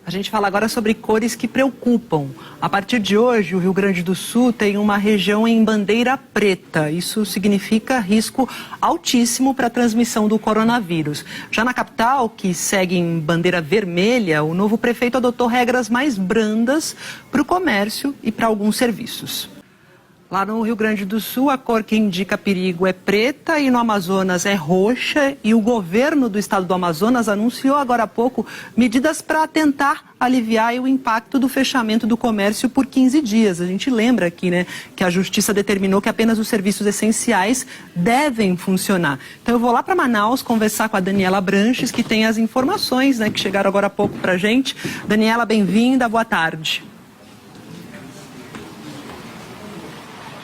A gente fala agora sobre cores que preocupam. A partir de hoje, o Rio Grande do Sul tem uma região em bandeira preta. Isso significa risco altíssimo para a transmissão do coronavírus. Já na capital, que segue em bandeira vermelha, o novo prefeito adotou regras mais brandas para o comércio e para alguns serviços. Lá no Rio Grande do Sul, a cor que indica perigo é preta e no Amazonas é roxa. E o governo do estado do Amazonas anunciou agora há pouco medidas para tentar aliviar o impacto do fechamento do comércio por 15 dias. A gente lembra aqui, né, que a Justiça determinou que apenas os serviços essenciais devem funcionar. Então eu vou lá para Manaus conversar com a Daniela Branches, que tem as informações, né, que chegaram agora há pouco para a gente. Daniela, bem-vinda, boa tarde.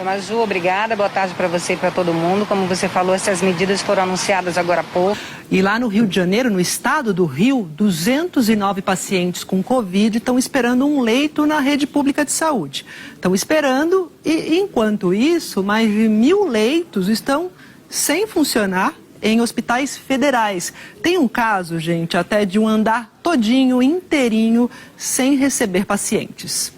Maju, obrigada, boa tarde para você e para todo mundo. Como você falou, essas medidas foram anunciadas agora há pouco. E lá no Rio de Janeiro, no estado do Rio, 209 pacientes com Covid estão esperando um leito na rede pública de saúde. Estão esperando e, enquanto isso, mais de 1.000 leitos estão sem funcionar em hospitais federais. Tem um caso, gente, até de um andar todinho, inteirinho, sem receber pacientes.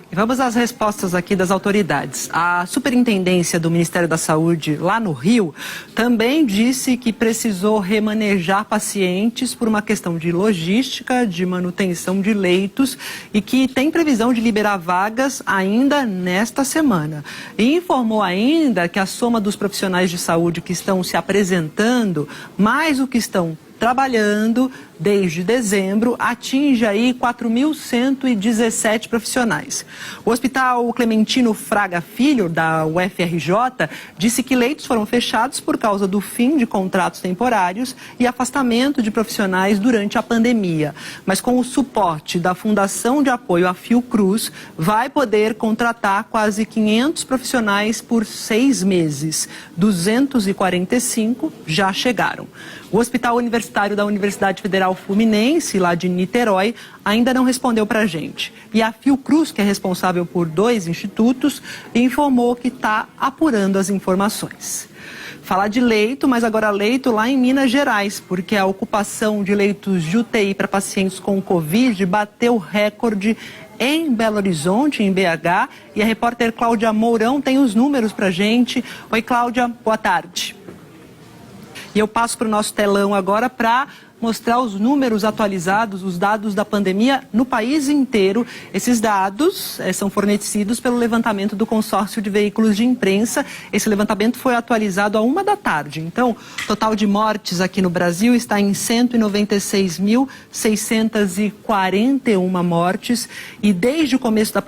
E vamos às respostas aqui das autoridades. A superintendência do Ministério da Saúde, lá no Rio, também disse que precisou remanejar pacientes por uma questão de logística, de manutenção de leitos e que tem previsão de liberar vagas ainda nesta semana. E informou ainda que a soma dos profissionais de saúde que estão se apresentando, mais o que estão trabalhando desde dezembro, atinge aí 4.117 profissionais. O Hospital Clementino Fraga Filho, da UFRJ, disse que leitos foram fechados por causa do fim de contratos temporários e afastamento de profissionais durante a pandemia. Mas com o suporte da Fundação de Apoio à Fiocruz, vai poder contratar quase 500 profissionais por 6 meses. 245 já chegaram. O Hospital Universitário da Universidade Federal Fluminense, lá de Niterói, ainda não respondeu para a gente. E a Fiocruz, que é responsável por 2 institutos, informou que está apurando as informações. Falar de leito, mas agora leito lá em Minas Gerais, porque a ocupação de leitos de UTI para pacientes com Covid bateu recorde em Belo Horizonte, em BH, e a repórter Cláudia Mourão tem os números para a gente. Oi, Cláudia, boa tarde. E eu passo para o nosso telão agora para mostrar os números atualizados, os dados da pandemia no país inteiro. Esses dados são fornecidos pelo levantamento do consórcio de veículos de imprensa. Esse levantamento foi atualizado à 1 da tarde. Então, o total de mortes aqui no Brasil está em 196.641 mortes. E desde o começo da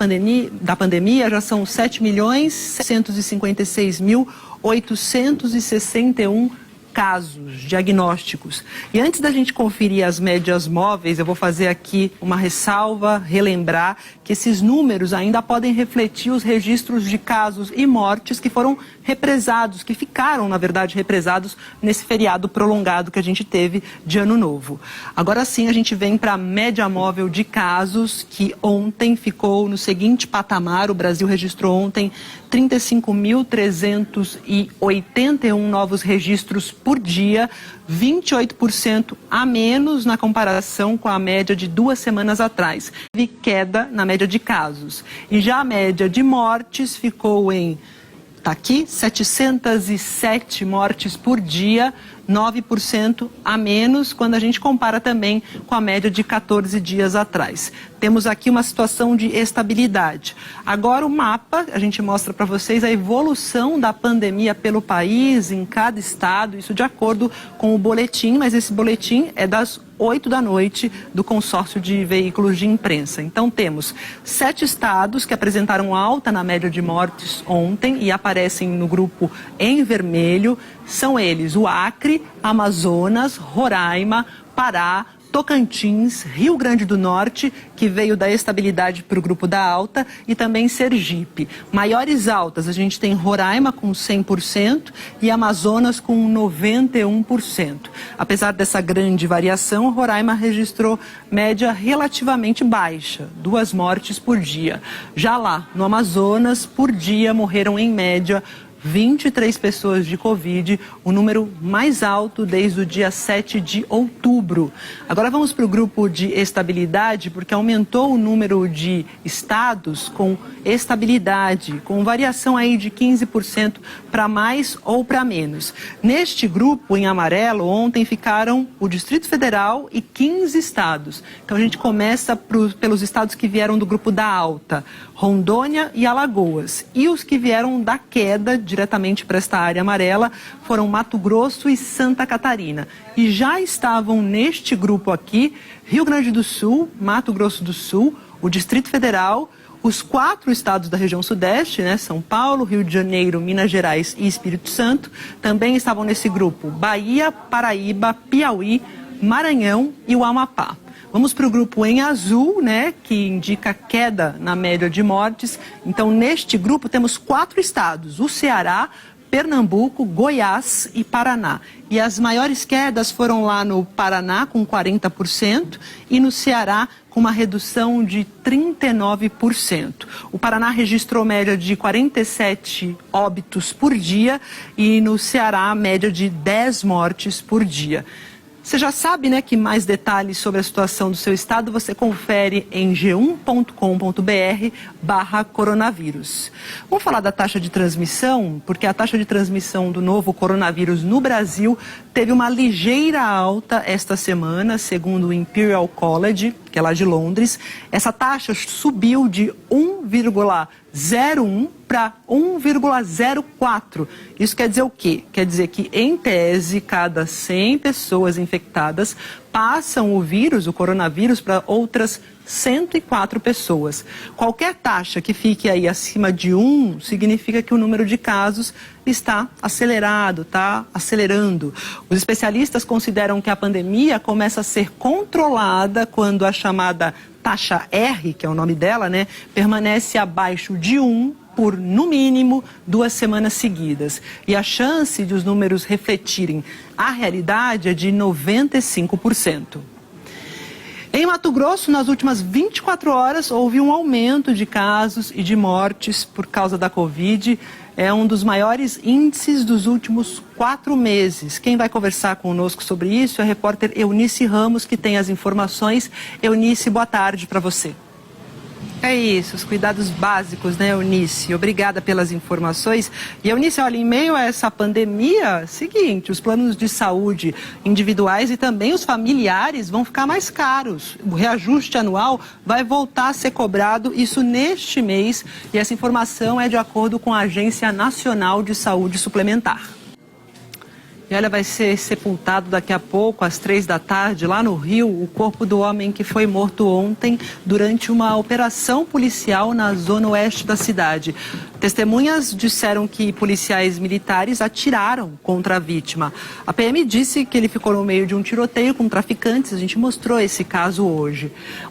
pandemia já são 7.656.861 casos diagnósticos. E antes da gente conferir as médias móveis, eu vou fazer aqui uma ressalva, relembrar que esses números ainda podem refletir os registros de casos e mortes que foram represados, que ficaram, na verdade, represados nesse feriado prolongado que a gente teve de Ano Novo. Agora sim, a gente vem para a média móvel de casos, que ontem ficou no seguinte patamar. O Brasil registrou ontem 35.381 novos registros por dia, 28% a menos na comparação com a média de 2 semanas atrás. Teve queda na média de casos. E já a média de mortes ficou em, tá aqui, 707 mortes por dia, 9% a menos quando a gente compara também com a média de 14 dias atrás. Temos aqui uma situação de estabilidade. Agora o mapa, a gente mostra para vocês a evolução da pandemia pelo país, em cada estado, isso de acordo com o boletim, mas esse boletim é das 8 da noite do consórcio de veículos de imprensa. Então temos 7 estados que apresentaram alta na média de mortes ontem e aparecem no grupo em vermelho. São eles o Acre, Amazonas, Roraima, Pará, Tocantins, Rio Grande do Norte, que veio da estabilidade para o grupo da alta, e também Sergipe. Maiores altas, a gente tem Roraima com 100% e Amazonas com 91%. Apesar dessa grande variação, Roraima registrou média relativamente baixa, 2 mortes por dia. Já lá, no Amazonas, por dia morreram em média 23 pessoas de Covid, o número mais alto desde o dia 7 de outubro. Agora vamos para o grupo de estabilidade, porque aumentou o número de estados com estabilidade, com variação aí de 15% para mais ou para menos. Neste grupo, em amarelo, ontem ficaram o Distrito Federal e 15 estados. Então a gente começa pelos estados que vieram do grupo da alta, Rondônia e Alagoas. E os que vieram da queda diretamente para esta área amarela foram Mato Grosso e Santa Catarina. E já estavam neste grupo aqui Rio Grande do Sul, Mato Grosso do Sul, o Distrito Federal, os 4 estados da região sudeste, né, São Paulo, Rio de Janeiro, Minas Gerais e Espírito Santo. Também estavam nesse grupo Bahia, Paraíba, Piauí, Maranhão e o Amapá. Vamos para o grupo em azul, né, que indica queda na média de mortes. Então, neste grupo temos 4 estados, o Ceará, Pernambuco, Goiás e Paraná. E as maiores quedas foram lá no Paraná, com 40%, e no Ceará, com uma redução de 39%. O Paraná registrou média de 47 óbitos por dia e no Ceará, média de 10 mortes por dia. Você já sabe, né, que mais detalhes sobre a situação do seu estado você confere em g1.com.br/coronavírus. Vamos falar da taxa de transmissão, porque a taxa de transmissão do novo coronavírus no Brasil teve uma ligeira alta esta semana, segundo o Imperial College, que é lá de Londres. Essa taxa subiu de 1,01 para 1,04. Isso quer dizer o quê? Quer dizer que, em tese, cada 100 pessoas infectadas passam o vírus, o coronavírus, para outras 104 pessoas. Qualquer taxa que fique aí acima de 1 significa que o número de casos está acelerado, está acelerando. Os especialistas consideram que a pandemia começa a ser controlada quando a chamada taxa R, que é o nome dela, né, permanece abaixo de 1 por, no mínimo, 2 semanas seguidas. E a chance de os números refletirem a realidade é de 95%. Em Mato Grosso, nas últimas 24 horas, houve um aumento de casos e de mortes por causa da Covid. É um dos maiores índices dos últimos 4 meses. Quem vai conversar conosco sobre isso é a repórter Eunice Ramos, que tem as informações. Eunice, boa tarde para você. É isso, os cuidados básicos, né, Eunice? Obrigada pelas informações. E, Eunice, olha, em meio a essa pandemia, seguinte, os planos de saúde individuais e também os familiares vão ficar mais caros. O reajuste anual vai voltar a ser cobrado, isso neste mês, e essa informação é de acordo com a Agência Nacional de Saúde Suplementar. E olha, vai ser sepultado daqui a pouco, às 3 da tarde, lá no Rio, o corpo do homem que foi morto ontem durante uma operação policial na zona oeste da cidade. Testemunhas disseram que policiais militares atiraram contra a vítima. A PM disse que ele ficou no meio de um tiroteio com traficantes. A gente mostrou esse caso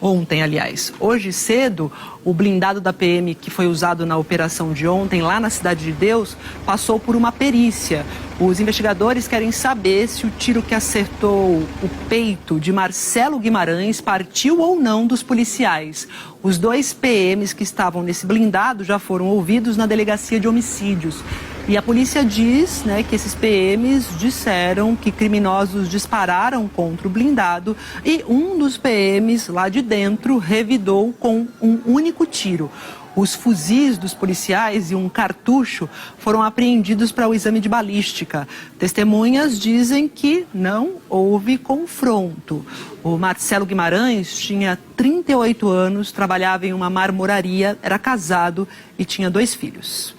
ontem, aliás. Hoje cedo, o blindado da PM que foi usado na operação de ontem, lá na Cidade de Deus, passou por uma perícia. Os investigadores querem saber se o tiro que acertou o peito de Marcelo Guimarães partiu ou não dos policiais. Os 2 PMs que estavam nesse blindado já foram ouvidos na delegacia de homicídios. E a polícia diz, né, que esses PMs disseram que criminosos dispararam contra o blindado e um dos PMs lá de dentro revidou com um único tiro. Os fuzis dos policiais e um cartucho foram apreendidos para o exame de balística. Testemunhas dizem que não houve confronto. O Marcelo Guimarães tinha 38 anos, trabalhava em uma marmoraria, era casado e tinha 2 filhos.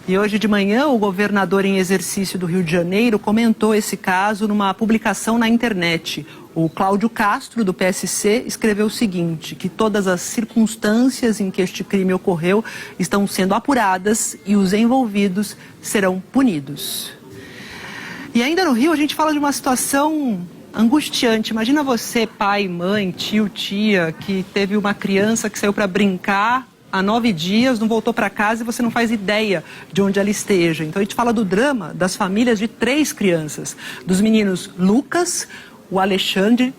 E hoje de manhã, o governador em exercício do Rio de Janeiro comentou esse caso numa publicação na internet. O Cláudio Castro, do PSC, escreveu o seguinte, que todas as circunstâncias em que este crime ocorreu estão sendo apuradas e os envolvidos serão punidos. E ainda no Rio, a gente fala de uma situação angustiante. Imagina você, pai, mãe, tio, tia, que teve uma criança que saiu para brincar há 9 dias, não voltou para casa e você não faz ideia de onde ela esteja. Então a gente fala do drama das famílias de 3 crianças, dos meninos Lucas, o Alexandre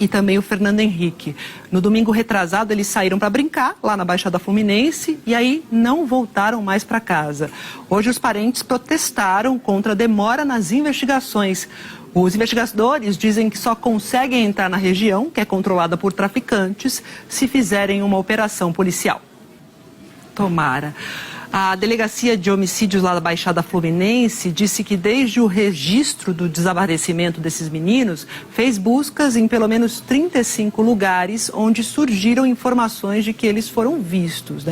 e também o Fernando Henrique. No domingo retrasado, eles saíram para brincar lá na Baixada Fluminense e aí não voltaram mais para casa. Hoje, os parentes protestaram contra a demora nas investigações. Os investigadores dizem que só conseguem entrar na região, que é controlada por traficantes, se fizerem uma operação policial. Tomara. A Delegacia de Homicídios lá da Baixada Fluminense disse que desde o registro do desaparecimento desses meninos, fez buscas em pelo menos 35 lugares onde surgiram informações de que eles foram vistos,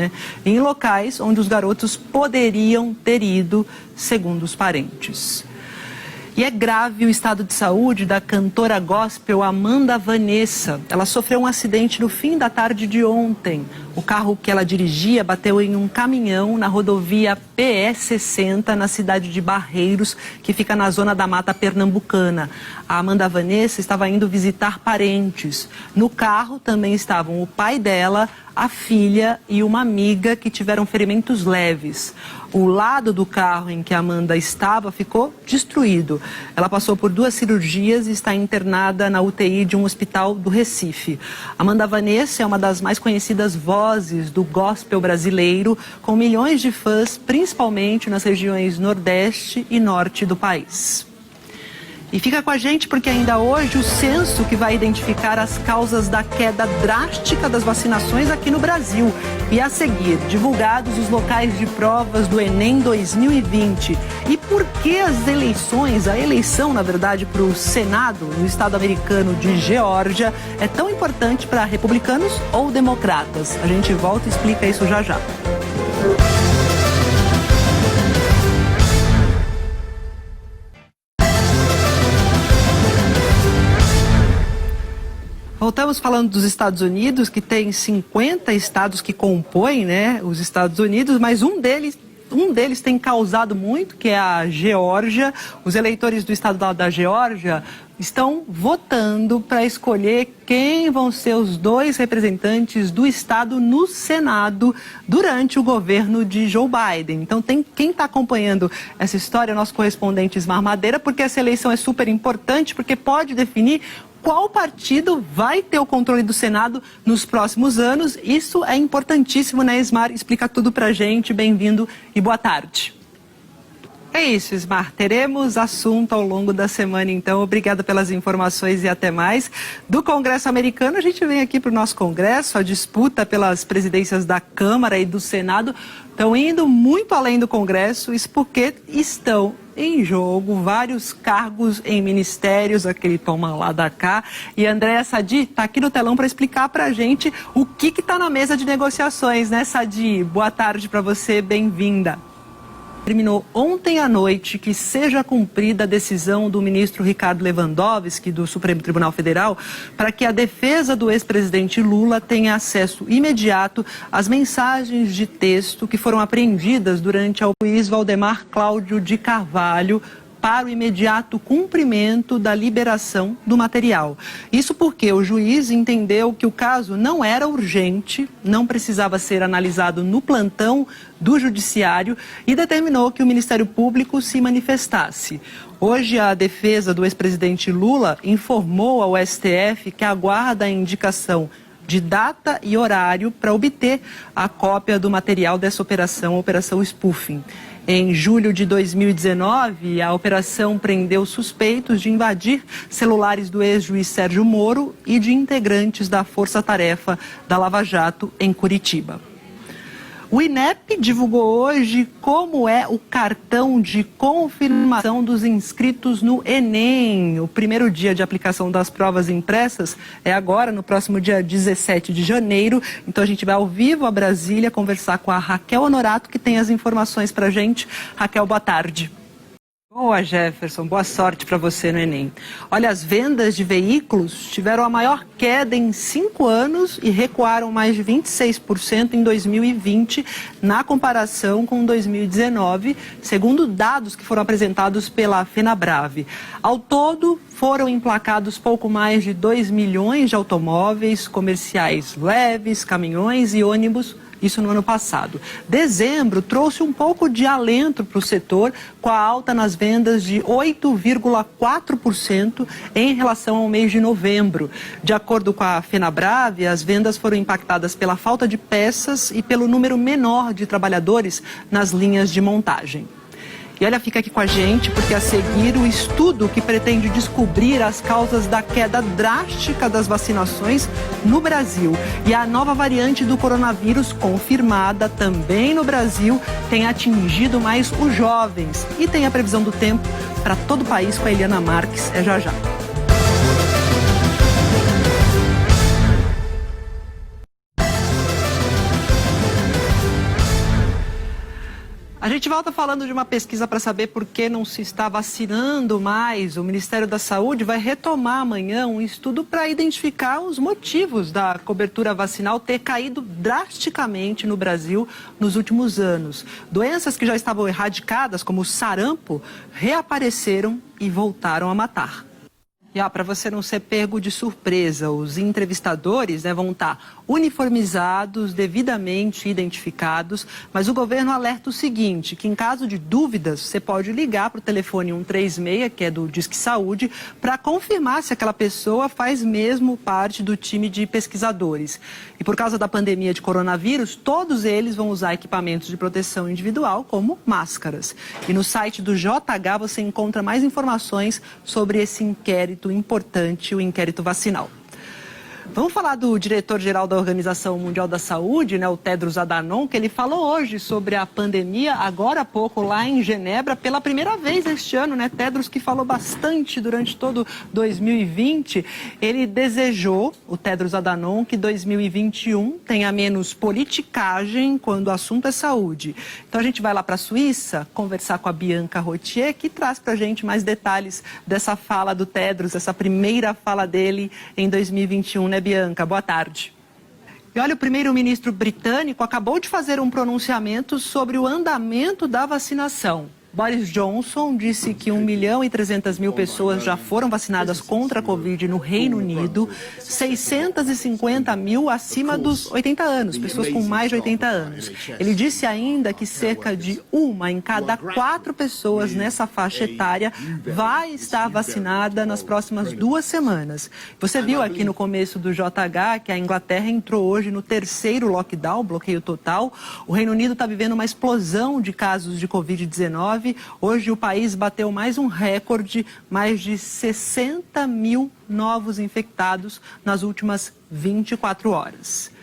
em locais onde os garotos poderiam ter ido, segundo os parentes. E é grave o estado de saúde da cantora gospel Amanda Vanessa. Ela sofreu um acidente no fim da tarde de ontem. O carro que ela dirigia bateu em um caminhão na rodovia PE-60, na cidade de Barreiros, que fica na zona da Mata Pernambucana. A Amanda Vanessa estava indo visitar parentes. No carro também estavam o pai dela, a filha e uma amiga que tiveram ferimentos leves. O lado do carro em que a Amanda estava ficou destruído. Ela passou por 2 cirurgias e está internada na UTI de um hospital do Recife. Amanda Vanessa é uma das mais conhecidas vozes do gospel brasileiro, com milhões de fãs, principalmente nas regiões Nordeste e Norte do país. E fica com a gente porque ainda hoje o censo que vai identificar as causas da queda drástica das vacinações aqui no Brasil. E a seguir, divulgados os locais de provas do Enem 2020. E por que as eleições, a eleição, na verdade, para o Senado no estado americano de Geórgia é tão importante para republicanos ou democratas? A gente volta e explica isso já já. Voltamos falando dos Estados Unidos, que tem 50 estados que compõem, os Estados Unidos, mas um deles tem causado muito, que é a Geórgia. Os eleitores do estado da Geórgia estão votando para escolher quem vão ser os 2 representantes do estado no Senado durante o governo de Joe Biden. Então, quem está acompanhando essa história é o nosso correspondente Ismar Madeira, porque essa eleição é super importante, porque pode definir qual partido vai ter o controle do Senado nos próximos anos. Isso é importantíssimo, Ismar? Explica tudo pra gente. Bem-vindo e boa tarde. É isso, Ismar. Teremos assunto ao longo da semana, então. Obrigada pelas informações e até mais. Do Congresso americano, a gente vem aqui para o nosso Congresso. A disputa pelas presidências da Câmara e do Senado estão indo muito além do Congresso. Isso porque estão em jogo vários cargos em ministérios, aquele toma lá da cá. E Andréa Sadi está aqui no telão para explicar para a gente o que está na mesa de negociações, Sadi? Boa tarde para você, bem-vinda. Terminou ontem à noite que seja cumprida a decisão do ministro Ricardo Lewandowski, do Supremo Tribunal Federal, para que a defesa do ex-presidente Lula tenha acesso imediato às mensagens de texto que foram apreendidas durante o juiz Valdemar Cláudio de Carvalho, para o imediato cumprimento da liberação do material. Isso porque o juiz entendeu que o caso não era urgente, não precisava ser analisado no plantão do judiciário e determinou que o Ministério Público se manifestasse. Hoje, a defesa do ex-presidente Lula informou ao STF que aguarda a indicação de data e horário para obter a cópia do material dessa operação, a Operação Spoofing. Em julho de 2019, a operação prendeu suspeitos de invadir celulares do ex-juiz Sérgio Moro e de integrantes da Força Tarefa da Lava Jato em Curitiba. O INEP divulgou hoje como é o cartão de confirmação dos inscritos no Enem. O primeiro dia de aplicação das provas impressas é agora, no próximo dia 17 de janeiro. Então a gente vai ao vivo a Brasília conversar com a Raquel Honorato, que tem as informações para a gente. Raquel, boa tarde. Boa, Jefferson. Boa sorte para você no Enem. Olha, as vendas de veículos tiveram a maior queda em 5 anos e recuaram mais de 26% em 2020, na comparação com 2019, segundo dados que foram apresentados pela FenaBrave. Ao todo, foram emplacados pouco mais de 2 milhões de automóveis comerciais leves, caminhões e ônibus isso no ano passado. Dezembro trouxe um pouco de alento para o setor, com a alta nas vendas de 8,4% em relação ao mês de novembro. De acordo com a Fenabrave, as vendas foram impactadas pela falta de peças e pelo número menor de trabalhadores nas linhas de montagem. E olha, fica aqui com a gente, porque a seguir o estudo que pretende descobrir as causas da queda drástica das vacinações no Brasil. E a nova variante do coronavírus, confirmada também no Brasil, tem atingido mais os jovens. E tem a previsão do tempo para todo o país com a Eliana Marques. É já já. A gente volta falando de uma pesquisa para saber por que não se está vacinando mais. O Ministério da Saúde vai retomar amanhã um estudo para identificar os motivos da cobertura vacinal ter caído drasticamente no Brasil nos últimos anos. Doenças que já estavam erradicadas, como o sarampo, reapareceram e voltaram a matar. E para você não ser pego de surpresa, os entrevistadores vão estar uniformizados, devidamente identificados, mas o governo alerta o seguinte, que em caso de dúvidas, você pode ligar para o telefone 136, que é do Disque Saúde, para confirmar se aquela pessoa faz mesmo parte do time de pesquisadores. E por causa da pandemia de coronavírus, todos eles vão usar equipamentos de proteção individual, como máscaras. E no site do JH você encontra mais informações sobre esse inquérito importante, o inquérito vacinal. Vamos falar do diretor-geral da Organização Mundial da Saúde, o Tedros Adhanom, que ele falou hoje sobre a pandemia, agora há pouco, lá em Genebra, pela primeira vez este ano, Tedros, que falou bastante durante todo 2020, ele desejou, o Tedros Adhanom, que 2021 tenha menos politicagem quando o assunto é saúde. Então a gente vai lá para a Suíça conversar com a Bianca Rottier, que traz para a gente mais detalhes dessa fala do Tedros, essa primeira fala dele em 2021, Bianca? Boa tarde. E olha, o primeiro-ministro britânico acabou de fazer um pronunciamento sobre o andamento da vacinação. Boris Johnson disse que 1.300.000 pessoas já foram vacinadas contra a Covid no Reino Unido, 650.000 acima dos 80 anos, pessoas com mais de 80 anos. Ele disse ainda que cerca de 1 em cada 4 pessoas nessa faixa etária vai estar vacinada nas próximas 2 semanas. Você viu aqui no começo do JH que a Inglaterra entrou hoje no 3º lockdown, bloqueio total. O Reino Unido está vivendo uma explosão de casos de Covid-19. Hoje o país bateu mais um recorde, mais de 60.000 novos infectados nas últimas 24 horas.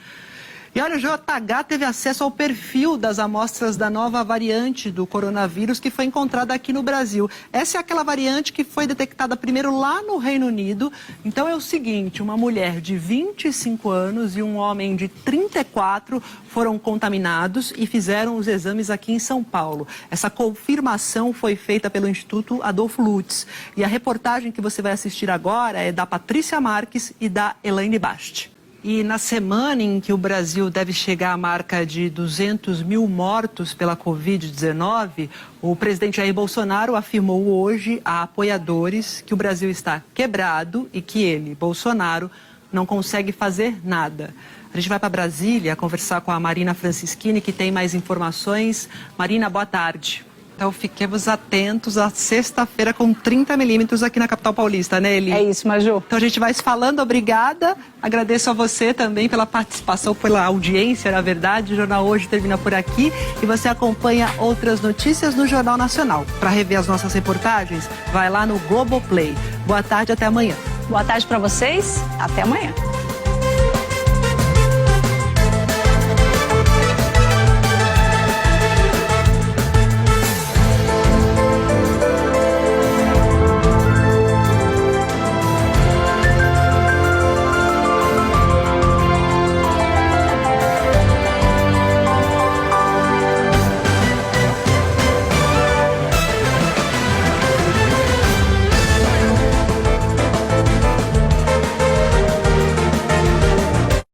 E olha, o JH teve acesso ao perfil das amostras da nova variante do coronavírus que foi encontrada aqui no Brasil. Essa é aquela variante que foi detectada primeiro lá no Reino Unido. Então é o seguinte, uma mulher de 25 anos e um homem de 34 foram contaminados e fizeram os exames aqui em São Paulo. Essa confirmação foi feita pelo Instituto Adolfo Lutz. E a reportagem que você vai assistir agora é da Patrícia Marques e da Elaine Basti. E na semana em que o Brasil deve chegar à marca de 200.000 mortos pela Covid-19, o presidente Jair Bolsonaro afirmou hoje a apoiadores que o Brasil está quebrado e que ele, Bolsonaro, não consegue fazer nada. A gente vai para Brasília conversar com a Marina Francischini, que tem mais informações. Marina, boa tarde. Então fiquemos atentos à sexta-feira com 30 milímetros aqui na capital paulista, né, Eli? É isso, Maju. Então a gente vai se falando, obrigada. Agradeço a você também pela participação, pela audiência, na verdade. O Jornal Hoje termina por aqui e você acompanha outras notícias no Jornal Nacional. Para rever as nossas reportagens, vai lá no Globoplay. Boa tarde, até amanhã. Boa tarde para vocês, até amanhã.